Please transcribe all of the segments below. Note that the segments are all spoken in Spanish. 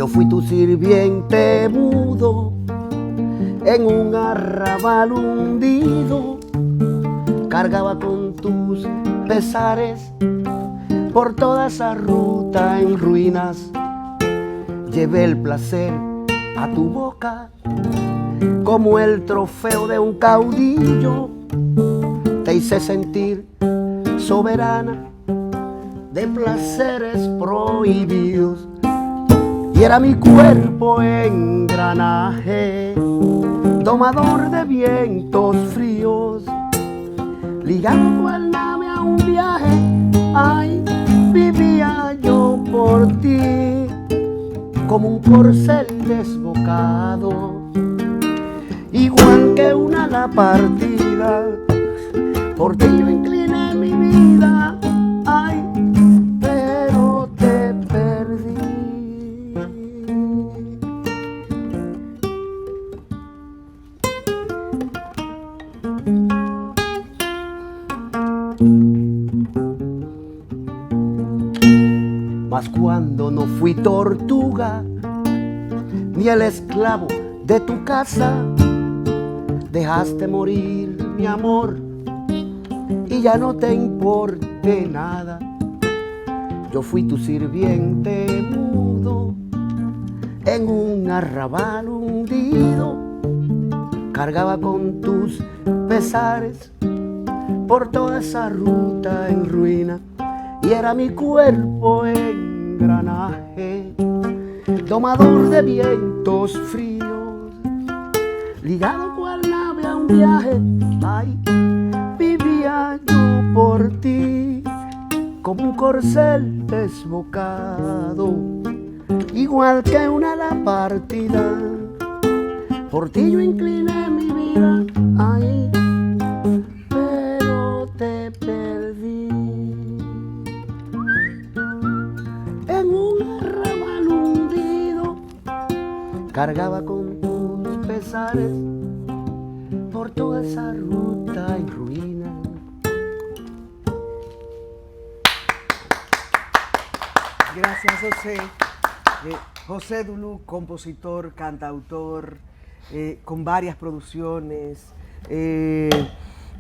Yo fui tu sirviente mudo en un arrabal hundido, cargaba con tus pesares por toda esa ruta en ruinas. Llevé el placer a tu boca como el trofeo de un caudillo. Te hice sentir soberana de placeres prohibidos. Y era mi cuerpo engranaje, domador de vientos fríos, ligado cual nave a un viaje. Ay, vivía yo por ti como un corcel desbocado, igual que una ala partida. Por ti yo incliné mi vida, ay, pero te perdí. Mas cuando no fui tortuga ni el esclavo de tu casa, dejaste morir mi amor y ya no te importe nada. Yo fui tu sirviente mudo en un arrabal hundido, cargaba con tus pesares por toda esa ruta en ruina. Y era mi cuerpo engranaje, domador de vientos fríos, ligado cual nave a un viaje. Ay, vivía yo por ti como un corcel desbocado, igual que una ala partida. Por ti yo incliné mi vida, ay, pero te perdí. En un arrabal hundido, cargaba con tus pesares por toda esa ruta en ruinas. Gracias, José. José Dulú, compositor, cantautor, con varias producciones,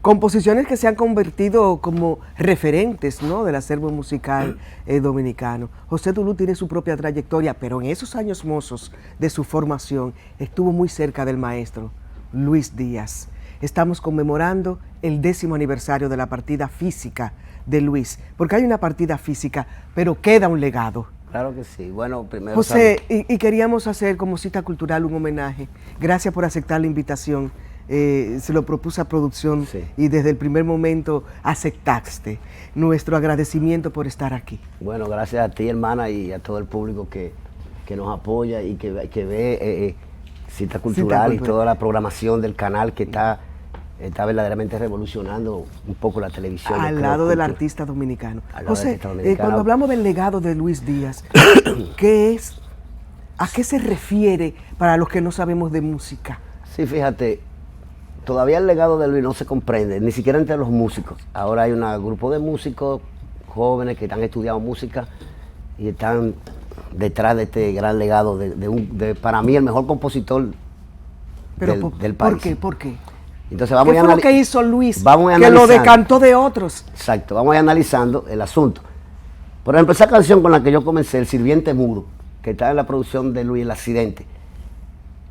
composiciones que se han convertido como referentes, ¿no?, del acervo musical dominicano. José Dulú tiene su propia trayectoria, pero en esos años mozos de su formación estuvo muy cerca del maestro Luis Díaz. Estamos conmemorando el 10º aniversario de la partida física de Luis, porque hay una partida física, pero queda un legado. Claro que sí. Bueno, primero... José, y queríamos hacer como cita cultural un homenaje. Gracias por aceptar la invitación. Se lo propuse a producción, sí, y desde el primer momento aceptaste. Nuestro agradecimiento por estar aquí. Bueno, gracias a ti, hermana, y a todo el público que nos apoya y que ve Cita Cultural y toda la programación del canal que está verdaderamente revolucionando un poco la televisión. Al lado del artista dominicano. José, cuando hablamos del legado de Luis Díaz, ¿qué es? ¿A qué se refiere para los que no sabemos de música? Sí, fíjate, todavía el legado de Luis no se comprende, ni siquiera entre los músicos. Ahora hay un grupo de músicos jóvenes que han estudiado música y están detrás de este gran legado de para mí, el mejor compositor del país. ¿Por qué? Entonces ¿Qué fue lo que hizo Luis que lo decantó de otros? Exacto, vamos a ir analizando el asunto. Por ejemplo, esa canción con la que yo comencé, El Sirviente Mudo, que está en la producción de Luis, El Accidente,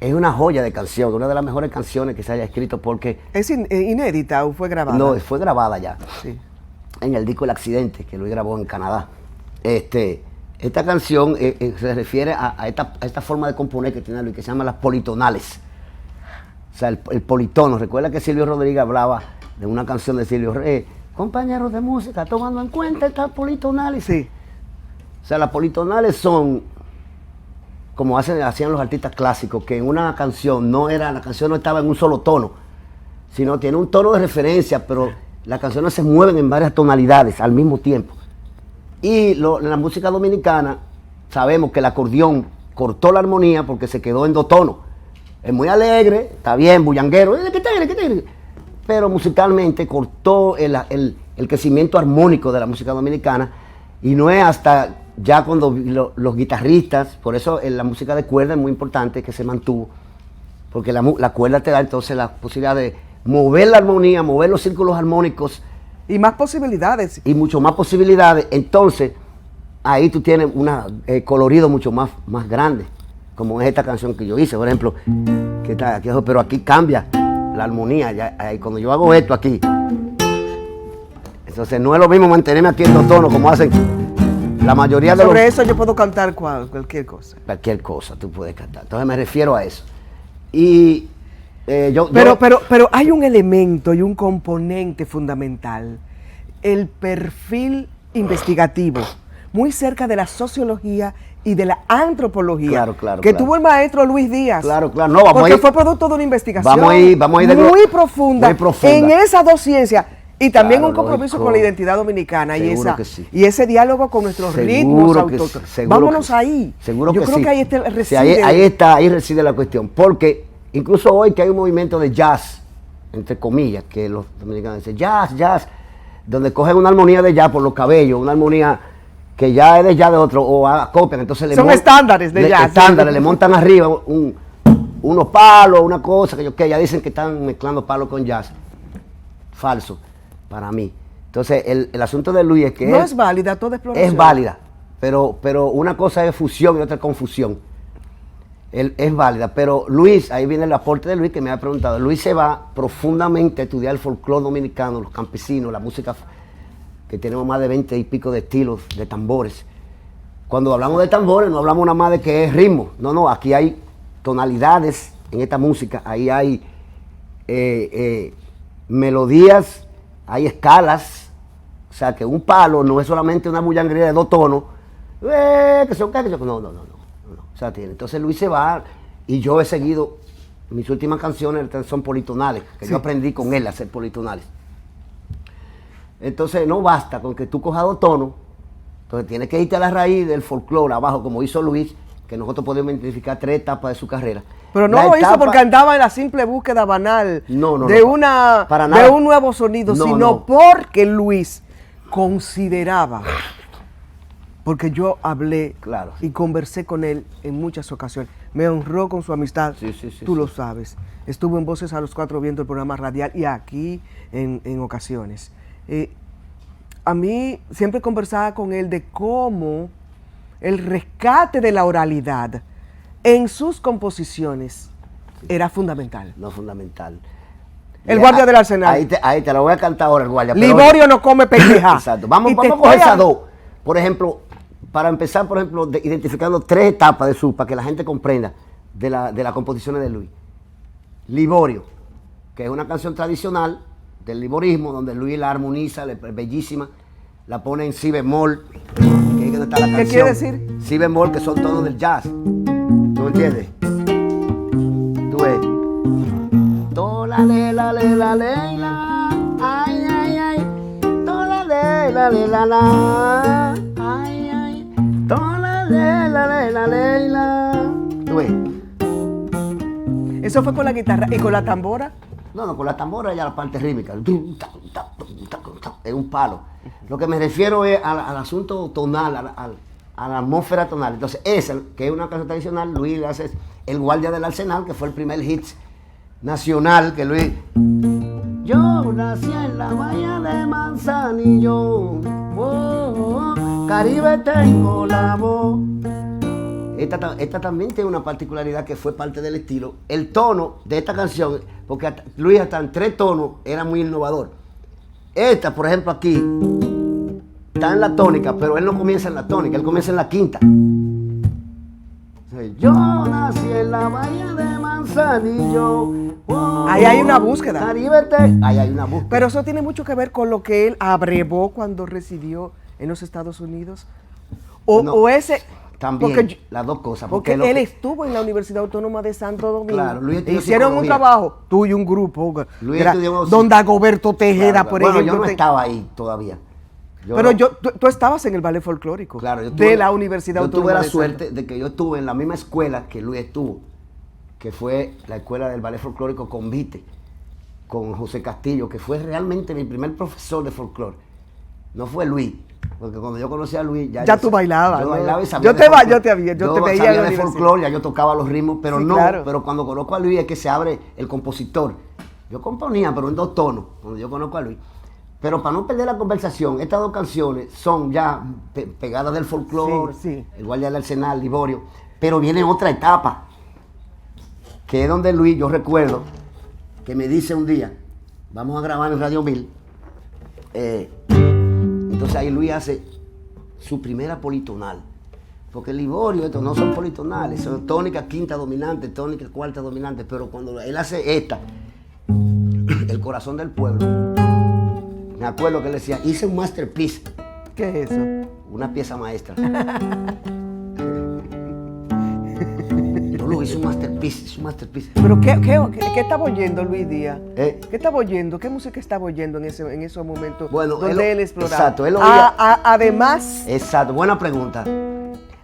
es una joya de canción, una de las mejores canciones que se haya escrito porque... ¿Es inédita o fue grabada? No, fue grabada ya, sí, en el disco El Accidente, que Luis grabó en Canadá. Esta canción se refiere a esta forma de componer que tiene Luis, que se llama las politonales. O sea, el politono. Recuerda que Silvio Rodríguez hablaba de una canción de Silvio Reyes, compañeros de música, tomando en cuenta estas politonales. Sí. O sea, las politonales son, como hacían los artistas clásicos, que en una canción la canción no estaba en un solo tono, sino tiene un tono de referencia, pero las canciones se mueven en varias tonalidades al mismo tiempo. Y en la música dominicana sabemos que el acordeón cortó la armonía porque se quedó en 2 tonos. Es muy alegre, está bien, bullanguero, pero musicalmente cortó el crecimiento armónico de la música dominicana, y no es hasta ya cuando los guitarristas, por eso en la música de cuerda es muy importante que se mantuvo, porque la cuerda te da entonces la posibilidad de mover la armonía, mover los círculos armónicos. Y más posibilidades. Y mucho más posibilidades. Entonces, ahí tú tienes un colorido mucho más grande, como es esta canción que yo hice, por ejemplo, que está aquí, pero aquí cambia la armonía, ya, cuando yo hago esto aquí, entonces no es lo mismo mantenerme aquí en los tonos como hacen la mayoría de los... Sobre eso yo puedo cantar cualquier cosa. Cualquier cosa tú puedes cantar, entonces me refiero a eso. Y pero hay un elemento y un componente fundamental, el perfil investigativo, muy cerca de la sociología y de la antropología, que tuvo el maestro Luis Díaz. Claro, no, vamos porque a ir, fue producto de una investigación vamos a ir muy profunda en esas dos ciencias. Y también un compromiso con la identidad dominicana y ese diálogo con nuestros ritmos autóctonos. Vámonos ahí. Seguro Yo que creo sí. que ahí reside. Sí, ahí reside la cuestión. Porque incluso hoy que hay un movimiento de jazz, entre comillas, que los dominicanos dicen jazz, donde cogen una armonía de jazz por los cabellos, una armonía que ya es de jazz de otro, o copian, entonces son estándares de jazz. Estándares, le montan arriba unos palos, una cosa, que ya dicen que están mezclando palos con jazz. Falso. Para mí. Entonces, el asunto de Luis es que... No es válida toda exploración. Es válida, pero una cosa es fusión y otra es confusión. Es válida, pero Luis, ahí viene el aporte de Luis que me ha preguntado. Luis se va profundamente a estudiar el folclore dominicano, los campesinos, la música, que tenemos más de 20 y pico de estilos de tambores. Cuando hablamos de tambores, no hablamos nada más de que es ritmo. No, aquí hay tonalidades en esta música, ahí hay melodías, hay escalas, o sea que un palo no es solamente una bullanguería de dos tonos, no. O sea, entonces Luis se va y yo he seguido, mis últimas canciones son politonales, que yo aprendí con él a hacer politonales. Entonces no basta con que tú cojas dos tonos, entonces tienes que irte a la raíz del folclore abajo, como hizo Luis, que nosotros podemos identificar 3 etapas de su carrera. Pero no lo hizo porque andaba en la simple búsqueda banal de un nuevo sonido, sino porque Luis consideraba, porque yo hablé y conversé con él en muchas ocasiones, me honró con su amistad, tú lo sabes, estuvo en Voces a los Cuatro viendo el programa radial y aquí en ocasiones. A mí siempre conversaba con él de cómo el rescate de la oralidad en sus composiciones era fundamental. No, fundamental. El guardia del Arsenal. Ahí te lo voy a cantar ahora, el guardia. Liborio no come pendeja. Exacto. Vamos a coger esas dos. Por ejemplo, para empezar, identificando 3 etapas de para que la gente comprenda de las composiciones de Luis. Liborio, que es una canción tradicional del liborismo, donde Luis la armoniza, es bellísima, la pone en si bemol, que es donde está la canción. ¿Qué quiere decir? Si bemol, que son tonos del jazz. ¿Tú entiendes? Tú ves. Tola le la le la le la, ay ay ay. Tola le la le la la, ay ay. Tola le la le la le la. Tú ves. ¿Eso fue con la guitarra y con la tambora? No, con la tambora ya la parte rítmica. Es un palo. Lo que me refiero es al asunto tonal, a la atmósfera tonal. Entonces, esa, que es una canción tradicional, Luis le hace El Guardia del Arsenal, que fue el primer hit nacional que Luis... Yo nací en la bahía de Manzanillo, Caribe tengo la voz. Esta también tiene una particularidad que fue parte del estilo. El tono de esta canción, porque Luis hasta en 3 tonos era muy innovador. Esta, por ejemplo, aquí, está en la tónica, pero él no comienza en la tónica, él comienza en la quinta. Yo nací en la bahía de Manzanillo. Ahí hay una búsqueda. Ahí hay una búsqueda. Pero eso tiene mucho que ver con lo que él abrevó cuando residió en los Estados Unidos. O ese... También, las dos cosas. Porque él estuvo en la Universidad Autónoma de Santo Domingo. Claro, Luis hicieron un trabajo, tú y un grupo, Luis don Dagoberto Tejeda, por ejemplo. Yo no estaba ahí todavía. Tú estabas en el ballet folclórico de la Universidad Autónoma de Santo. Yo tuve la suerte de que yo estuve en la misma escuela que Luis estuvo, que fue la escuela del ballet folclórico Convite, con José Castillo, que fue realmente mi primer profesor de folclore. No fue Luis, Porque cuando yo conocí a Luis, ya tú bailabas. Yo ¿no? bailaba y sabía yo te veía sabía en la de folclore, ya yo tocaba los ritmos, pero sí, no, claro. pero cuando conozco a Luis es que se abre el compositor. Yo componía, pero en 2 tonos, cuando yo conozco a Luis. Pero para no perder la conversación, estas 2 canciones son ya pegadas del folclore, sí. El Guardia del Arsenal, Liborio, pero viene otra etapa, que es donde Luis, yo recuerdo, que me dice un día, vamos a grabar en Radio 1000, entonces ahí Luis hace su primera politonal, porque el Liborio, estos no son politonales, son tónica quinta dominante, tónica cuarta dominante, pero cuando él hace esta, el corazón del pueblo, me acuerdo que él decía, hice un masterpiece. ¿Qué es eso? Una pieza maestra. No, lo hice un masterpiece. ¿Pero qué estaba oyendo Luis Díaz? ¿Eh? ¿Qué estaba oyendo? ¿Qué música estaba oyendo en esos momentos Bueno, donde él exploraba? Exacto, él oía. Además, Exacto, buena pregunta.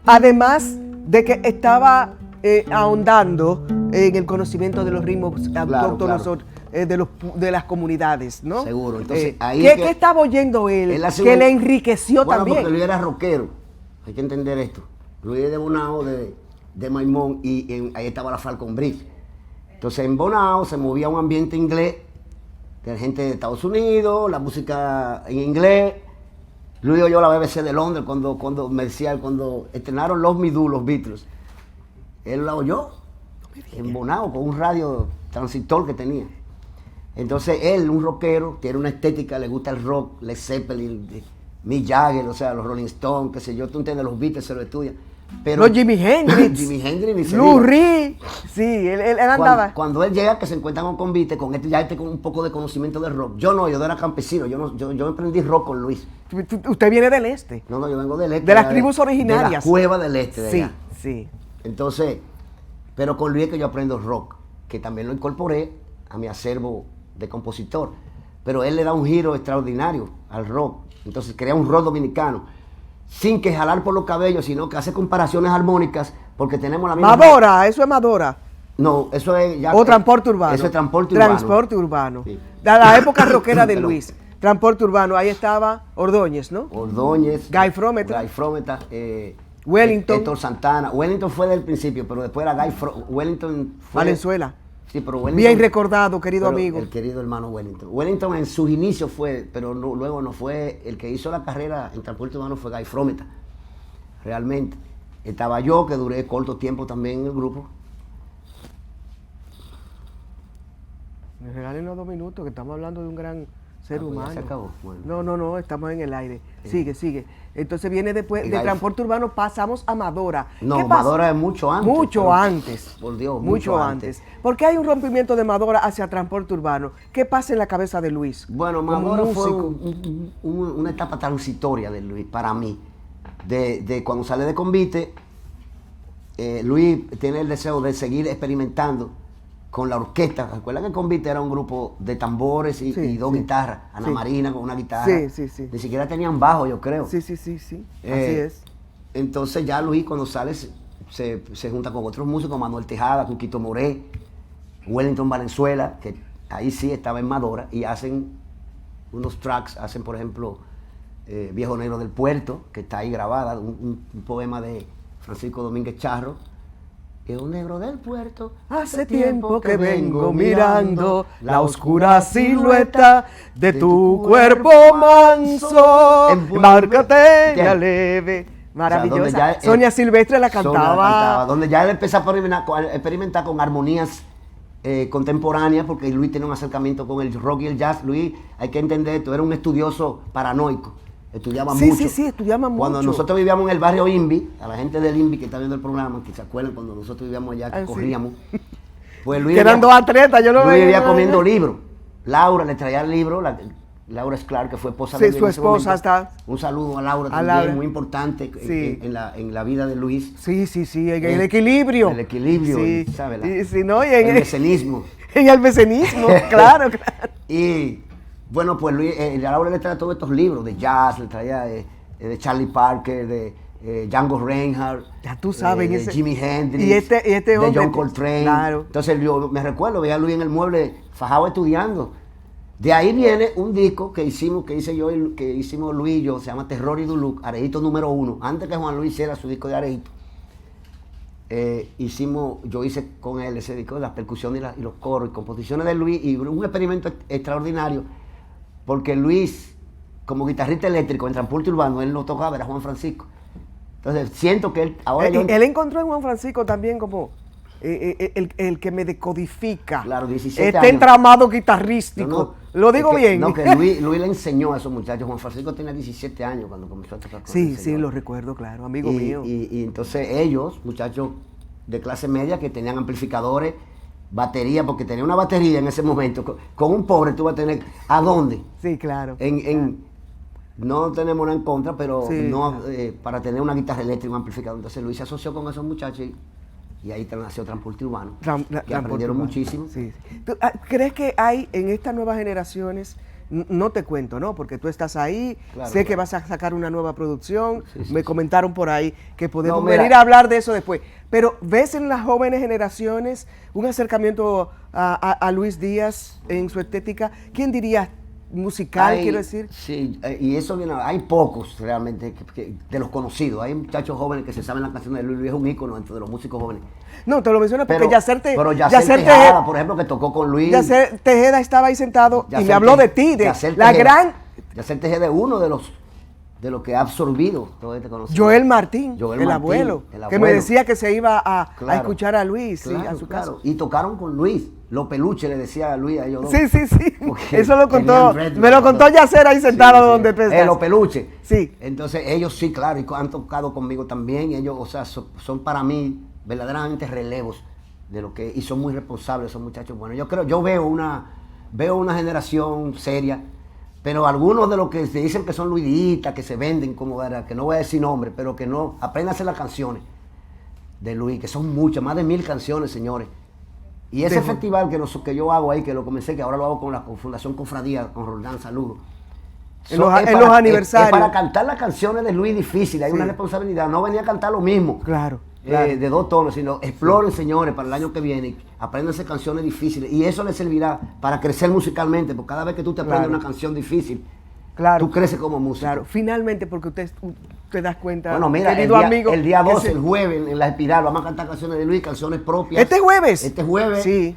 además de que estaba ahondando en el conocimiento de los ritmos autóctonos claro. De las comunidades, ¿no? Seguro. Entonces, ahí ¿Qué estaba oyendo él hace que le enriqueció también? Porque Luis era rockero. Hay que entender esto. Luis es de Bonao, de Maimón, y ahí estaba la Falcon Bridge. Entonces, en Bonao se movía un ambiente inglés, de gente de Estados Unidos, la música en inglés. Luis oyó la BBC de Londres cuando estrenaron Love Me Do, los Beatles. Él la oyó en Bonao con un radio transistor que tenía. Entonces él, un rockero, tiene una estética, le gusta el rock, Led Zeppelin, Mick Jagger, o sea, los Rolling Stones, qué sé yo, tú entiendes, los Beatles se lo estudia. Pero los Jimi Hendrix. Jimi Hendrix, ni se Lou diga. Reed. Sí, él andaba. Cuando él llega, que se encuentra con Convite, con con un poco de conocimiento de rock. Yo era campesino, yo aprendí rock con Luis. Usted viene del este. No, yo vengo del este. De las tribus originarias. De la cueva del este. De sí, allá. sí. Entonces, pero con Luis es que yo aprendo rock, que también lo incorporé a mi acervo de compositor. Pero él le da un giro extraordinario al rock. Entonces crea un rock dominicano, sin que jalar por los cabellos, sino que hace comparaciones armónicas, porque tenemos la misma... Madora, eso es Madora. No, eso es ya... O transporte urbano. Eso es transporte urbano. Transporte urbano. Sí. La época rockera de Luis. Transporte urbano, ahí estaba Ordóñez, ¿no? Ordóñez. Guy Frometa. Wellington. Héctor Santana. Wellington fue del principio, pero después era Wellington fue... Valenzuela. Sí, pero Wellington, bien recordado, querido amigo. El querido hermano Wellington. Wellington en sus inicios fue, pero luego no fue, el que hizo la carrera en transporte urbano fue Guy Frometa, realmente. Estaba yo, que duré corto tiempo también en el grupo. Me regalen los 2 minutos, que estamos hablando de un gran ser humano. Ya se acabó. Bueno. No, estamos en el aire. Sigue. Entonces viene después de transporte urbano, pasamos a Madora. No, Madora es mucho antes. Mucho antes. Por Dios, mucho antes. ¿Por qué hay un rompimiento de Madora hacia transporte urbano? ¿Qué pasa en la cabeza de Luis? Bueno, Madora fue una etapa transitoria de Luis, para mí. De cuando sale de Convite, Luis tiene el deseo de seguir experimentando con la orquesta. ¿Recuerdan que Convite era un grupo de tambores y 2 guitarras? Ana Marina con una guitarra. Sí. Ni siquiera tenían bajo, yo creo. Sí. Así es. Entonces ya Luis cuando sale se junta con otros músicos, Manuel Tejada, con Quito Moré, Wellington Valenzuela, que ahí sí estaba en Madora, y hacen unos tracks, hacen por ejemplo Viejo Negro del Puerto, que está ahí grabada, un poema de Francisco Domínguez Charro. Viejo Negro del Puerto, hace tiempo que vengo mirando la oscura silueta de tu cuerpo manso, embárcate ya leve. Maravillosa. O sea, Sonia Silvestre la cantaba. Donde ya él empezó a experimentar con armonías contemporáneas, porque Luis tiene un acercamiento con el rock y el jazz. Luis, hay que entender esto, era un estudioso paranoico. Estudiaba mucho. Sí, estudiaba mucho. Cuando nosotros vivíamos en el barrio INVI, a la gente del INVI que está viendo el programa, que se acuerdan cuando nosotros vivíamos allá, que corríamos, pues Luis quedan 2 atletas, yo lo Luis veía. vivía comiendo libros. Laura le traía el libro, Laura Sklar, que fue esposa de Luis. Sí, su esposa está. Un saludo a Laura también, muy importante en la vida de Luis. Sí, en el equilibrio. El equilibrio, ¿sabes? El mecenismo. En el mecenismo, claro. Y bueno, pues Luis, Laura le traía todos estos libros de jazz, le traía de Charlie Parker, de Django Reinhardt, ya tú sabes, de Jimi Hendrix, y este hombre, de John Coltrane. Claro. Entonces yo me recuerdo, veía a Luis en el mueble fajado estudiando. De ahí viene un disco que hice yo, que hicimos Luis y yo, se llama Terror y Duluc, Arejito número 1. Antes que Juan Luis hiciera su disco de Arejito, yo hice con él ese disco, las percusiones y los coros y composiciones de Luis, y un experimento extraordinario, porque Luis, como guitarrista eléctrico en transporte urbano, él no tocaba, era Juan Francisco. Entonces siento que él ahora él encontró en Juan Francisco también como el que me decodifica, claro, 17 este años. entramado guitarrístico. Lo digo bien. No, que Luis le enseñó a esos muchachos. Juan Francisco tenía 17 años cuando comenzó a tocar con Sí, ese sí, señor. lo recuerdo, claro, amigo mío. Y entonces ellos, muchachos de clase media que tenían amplificadores, batería, porque tenía una batería en ese momento. Con un pobre tú vas a tener, ¿a dónde? Sí, claro. No tenemos nada en contra, pero Sí, no claro. para tener una guitarra eléctrica, un amplificador. Entonces Luis se asoció con esos muchachos y ahí nació Transporte Urbano, que aprendieron muchísimo. Sí. ¿Tú, crees que hay en estas nuevas generaciones, no te cuento, ¿no? Porque tú estás ahí, Claro, sé que claro. vas a sacar una nueva producción, Sí, me sí. comentaron por ahí que podemos No, mira. venir a hablar de eso después. Pero ¿ves en las jóvenes generaciones un acercamiento a Luis Díaz en su estética? ¿Quién diría musical, quiero decir? Sí, y eso viene, hay pocos realmente de los conocidos. Hay muchachos jóvenes que se saben la canción de Luis. Luis es un ícono dentro de los músicos jóvenes. No, te lo menciono porque Pero Yacer Tejada, por ejemplo, que tocó con Luis. Yacer Tejeda estaba ahí sentado y Yacer me habló de Te- ti, de Yacer la Tejeda. gran Yacer Tejeda es uno de los que ha absorbido todo este conocimiento. Joel Martín, Joel el Martín, abuelo, el que me abuelo. decía que se iba a Claro. escuchar a Luis, Claro, sí, a su claro. casa. Y tocaron con Luis. Los peluches le decía a Luis a ellos dos. Sí, sí, sí. Porque Eso lo contó, tenían red, me lo contó Yacer ahí sentado Sí, sí. donde tú estás. Los peluches. Sí. Entonces ellos sí, claro, y han tocado conmigo también. Ellos, o sea, son para mí verdaderamente relevos de lo que, y son muy responsables, son muchachos buenos. Yo veo una generación seria, pero algunos de los que se dicen que son luiditas, que se venden como, ¿verdad? Que no voy a decir nombre, pero que no, apréndanse las canciones de Luis, que son muchas, más de 1000 canciones, señores. Y ese festival que yo hago ahí, que lo comencé, que ahora lo hago con la Fundación Confradía, con Roldán, saludos. En los aniversarios. Es para cantar las canciones de Luis difíciles, hay Sí. una responsabilidad. No venía a cantar lo mismo. Claro. Claro. De 2 tonos, sino exploren, señores, para el año que viene, apréndanse canciones difíciles y eso les servirá para crecer musicalmente, porque cada vez que tú te aprendes Claro. una canción difícil, Claro. tú creces como músico. Claro, finalmente, porque usted te das cuenta, Bueno, mira, querido amigo, el día que 12, el jueves, en La Espiral, vamos a cantar canciones de Luis, canciones propias. ¿Este jueves? Este jueves, Sí.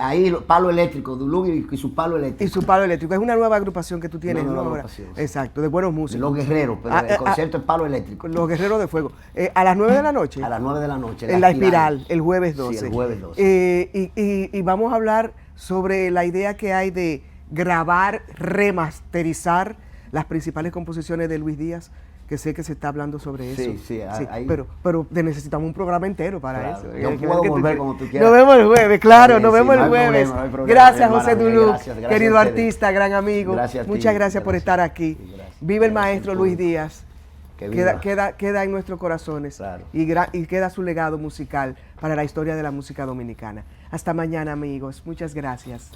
ahí, Palo Eléctrico, Duluc y su Palo Eléctrico. Y su palo eléctrico. Es una nueva agrupación que tú tienes, Una ¿no? nueva Ahora. agrupación, sí. Exacto, de buenos músicos. Los Guerreros, pero el concierto es Palo Eléctrico. Los Guerreros de Fuego. A las 9 de la noche. A las 9 de la noche. En La Espiral, el jueves 12. Sí, el jueves 12. Y vamos a hablar sobre la idea que hay de grabar, remasterizar las principales composiciones de Luis Díaz, que sé que se está hablando sobre eso. Sí, ahí. Pero necesitamos un programa entero para Claro, eso. yo Que puedo ver que tú volver quieres. como tú quieras. Nos vemos el jueves, claro, Está bien, nos vemos sí, el no hay jueves. problema, no hay problema, Gracias, hermana, José bien, Duluc, gracias querido a ustedes. artista, gran amigo. Gracias a ti, Muchas gracias por gracias. estar aquí. Sí, gracias. Vive el Gracias, maestro público. Luis Díaz. Que viva. Queda en nuestros corazones. Claro. Y queda su legado musical para la historia de la música dominicana. Hasta mañana, amigos. Muchas gracias.